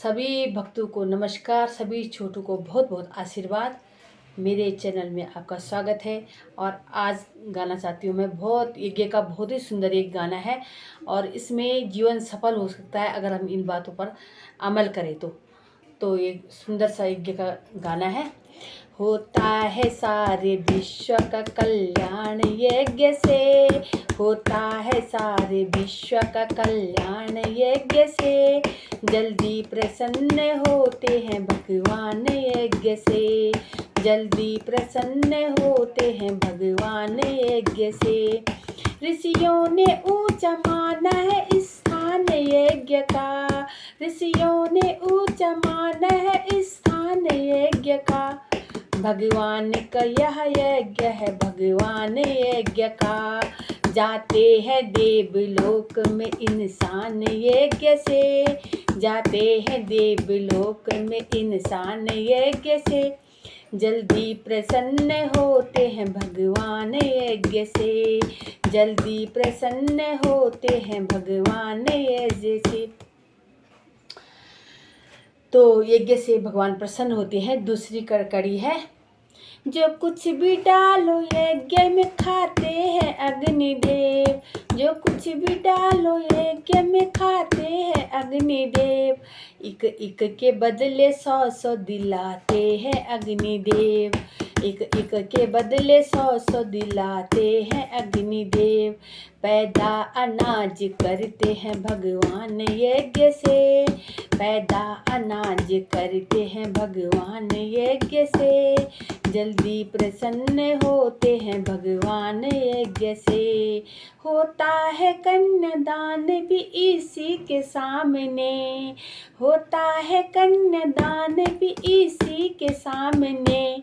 सभी भक्तों को नमस्कार, सभी छोटू को बहुत बहुत आशीर्वाद। मेरे चैनल में आपका स्वागत है। और आज गाना चाहती हूँ मैं, बहुत यज्ञ का बहुत ही सुंदर एक गाना है और इसमें जीवन सफल हो सकता है अगर हम इन बातों पर अमल करें तो ये सुंदर सा यज्ञ का गाना है। होता है सारे विश्व का कल्याण यज्ञ से, होता है सारे विश्व का कल्याण यज्ञ से, जल्दी प्रसन्न होते हैं भगवान यज्ञ से, जल्दी प्रसन्न होते हैं भगवान यज्ञ से। ऋषियों ने ऊंचा माना है इस स्थान यज्ञ का, ऋषियों ने ऊंचा माना है इस स्थान यज्ञ का, भगवान का यह यज्ञ है भगवान यज्ञ का, जाते हैं देवलोक में इंसान यज्ञ से, जाते हैं देवलोक में इंसान यज्ञ से, जल्दी प्रसन्न होते हैं भगवान यज्ञ से, जल्दी प्रसन्न होते हैं भगवान यज्ञ से। तो यज्ञ से भगवान प्रसन्न होते हैं। दूसरी कड़ी है, जो कुछ भी डालो यज्ञ में खाते हैं अग्निदेव, जो कुछ भी डालो यज्ञ में खाते हैं अग्निदेव, एक एक के बदले 100 दिलाते हैं अग्निदेव, एक एक के बदले 100 दिलाते हैं अग्निदेव, पैदा अनाज करते हैं भगवान यज्ञ से, पैदा अनाज करते हैं भगवान यज्ञ से, जल्दी प्रसन्न होते हैं भगवान यज्ञ से। होता है कन्यादान भी इसी के सामने, होता है कन्यादान भी इसी के सामने,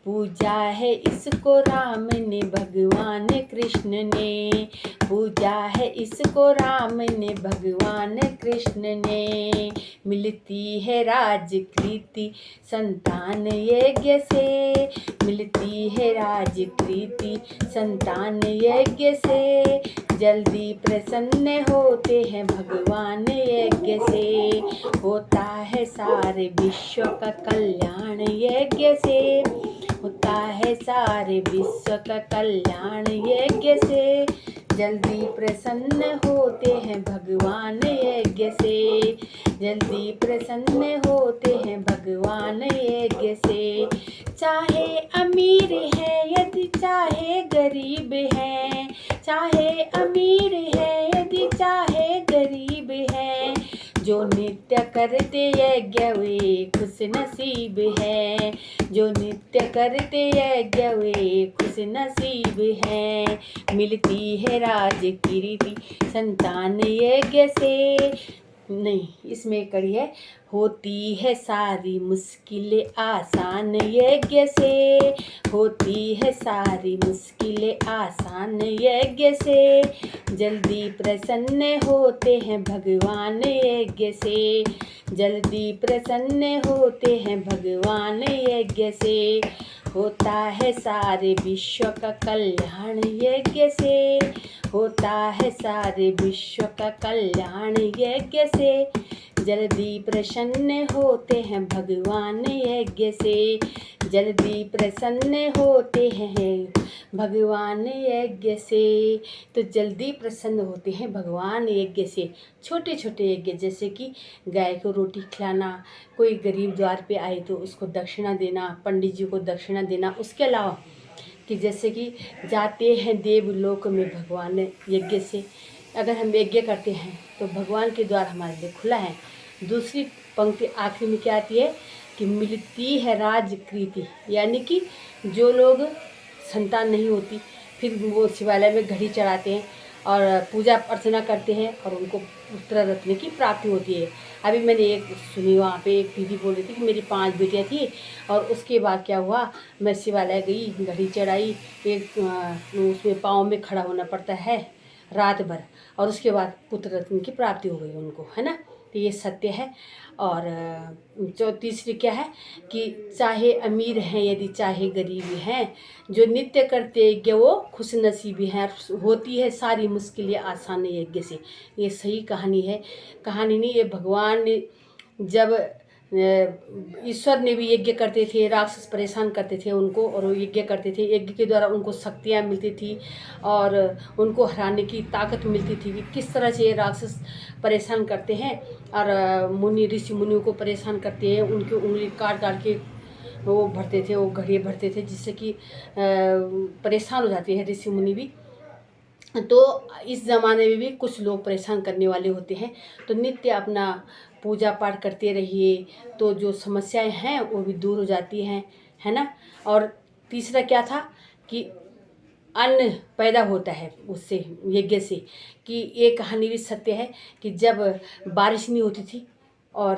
पूजा है इसको राम ने भगवान कृष्ण ने, पूजा है इसको राम ने भगवान कृष्ण ने, मिलती है राजकृति संतान यज्ञ से, मिलती है राजकृति संतान यज्ञ से, जल्दी प्रसन्न होते हैं भगवान यज्ञ से, होता है सारे विश्व का कल्याण यज्ञ से, होता है सारे विश्व का कल्याण यज्ञ से, जल्दी प्रसन्न होते हैं भगवान यज्ञ से, जल्दी प्रसन्न होते हैं भगवान यज्ञ से। चाहे अमीर है यदि चाहे गरीब है, चाहे अमीर है यदि चाहे गरीब है, जो नित्य करते यज्ञ वे खुश नसीब है, जो नित्य करते यज्ञ वे खुश नसीब है, मिलती है राजकीर्ति संतान यज्ञ से। नहीं, इसमें कड़ी है, होती है सारी मुश्किलें आसान यज्ञ से, होती है सारी मुश्किलें आसान यज्ञ से, जल्दी प्रसन्न होते हैं भगवान यज्ञ से, जल्दी प्रसन्न होते हैं भगवान यज्ञ से, होता है सारे विश्व का कल्याण यज्ञ से, होता है सारे विश्व का कल्याण यज्ञ से, जल्दी प्रसन्न होते हैं भगवान यज्ञ से, जल्दी प्रसन्न होते हैं भगवान यज्ञ से। तो जल्दी प्रसन्न होते हैं भगवान यज्ञ से। छोटे छोटे यज्ञ जैसे कि गाय को रोटी खिलाना, कोई गरीब द्वार पे आए तो उसको दक्षिणा देना, पंडित जी को दक्षिणा देना। उसके अलावा कि जैसे कि जाते हैं देवलोक में भगवान यज्ञ से, अगर हम यज्ञ करते हैं तो भगवान के द्वार हमारे लिए खुला है। दूसरी पंक्ति आखिरी में क्या आती है कि मिलती है राजकृति, यानी कि जो लोग संतान नहीं होती फिर वो शिवालय में घड़ी चढ़ाते हैं और पूजा अर्चना करते हैं और उनको पुत्र रत्न की प्राप्ति होती है। अभी मैंने एक सुनी, वहाँ पे एक दीदी बोल रही थी कि मेरी 5 बेटियाँ थी और उसके बाद क्या हुआ, मैं शिवालय गई, घड़ी चढ़ाई, एक उसमें पाँव में खड़ा होना पड़ता है रात भर और उसके बाद पुत्र रत्न की प्राप्ति हो गई उनको, है ना। तो ये सत्य है। और जो तीसरी क्या है कि चाहे अमीर हैं यदि चाहे गरीब हैं, जो नित्य करते यज्ञ वो खुश नसीबी हैं, होती है सारी मुश्किलें आसान यज्ञ से। ये सही कहानी है, कहानी नहीं, ये भगवान ने जब ईश्वर ने भी यज्ञ करते थे, राक्षस परेशान करते थे उनको, और वो यज्ञ करते थे। यज्ञ के द्वारा उनको शक्तियाँ मिलती थी और उनको हराने की ताकत मिलती थी कि किस तरह से ये राक्षस परेशान करते हैं और मुनि ऋषि मुनियों को परेशान करते हैं। उनकी उंगली काट काट के वो भरते थे, वो घड़ियाँ भरते थे, जिससे कि परेशान हो जाते हैं ऋषि मुनि भी। तो इस ज़माने में भी कुछ लोग परेशान करने वाले होते हैं। तो नित्य अपना पूजा पाठ करते रहिए, तो जो समस्याएं हैं वो भी दूर हो जाती हैं, है ना। और तीसरा क्या था कि अन्न पैदा होता है उससे, यज्ञ से। कि ये कहानी भी सत्य है कि जब बारिश नहीं होती थी और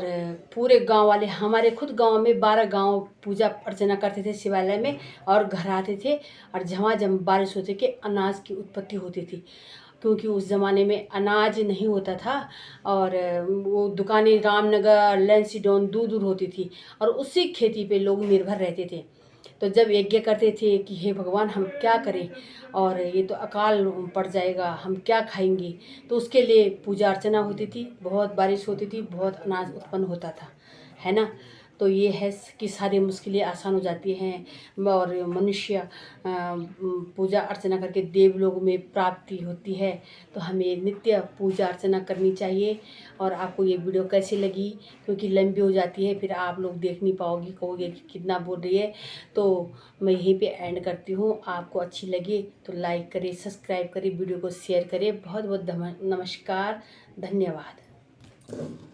पूरे गांव वाले, हमारे खुद गांव में 12 गांव पूजा अर्चना करते थे शिवालय में, और घर आते थे, और झमाझम बारिश होती कि अनाज की उत्पत्ति होती थी। क्योंकि उस ज़माने में अनाज नहीं होता था और वो दुकानें रामनगर लैंसीडोन दूर दूर होती थी, और उसी खेती पे लोग निर्भर रहते थे। तो जब यज्ञ करते थे कि हे भगवान हम क्या करें, और ये तो अकाल पड़ जाएगा, हम क्या खाएंगे, तो उसके लिए पूजा अर्चना होती थी, बहुत बारिश होती थी, बहुत अनाज उत्पन्न होता था, है ना। तो ये है कि सारी मुश्किलें आसान हो जाती हैं और मनुष्य पूजा अर्चना करके देवलोक में प्राप्ति होती है। तो हमें नित्य पूजा अर्चना करनी चाहिए। और आपको ये वीडियो कैसी लगी, क्योंकि लंबी हो जाती है, फिर आप लोग देख नहीं पाओगे, कहोगे कि कितना बोल रही है। तो मैं यहीं पे एंड करती हूँ। आपको अच्छी लगे तो लाइक करें, सब्सक्राइब करें, वीडियो को शेयर करें। बहुत बहुत नमस्कार, धन्यवाद।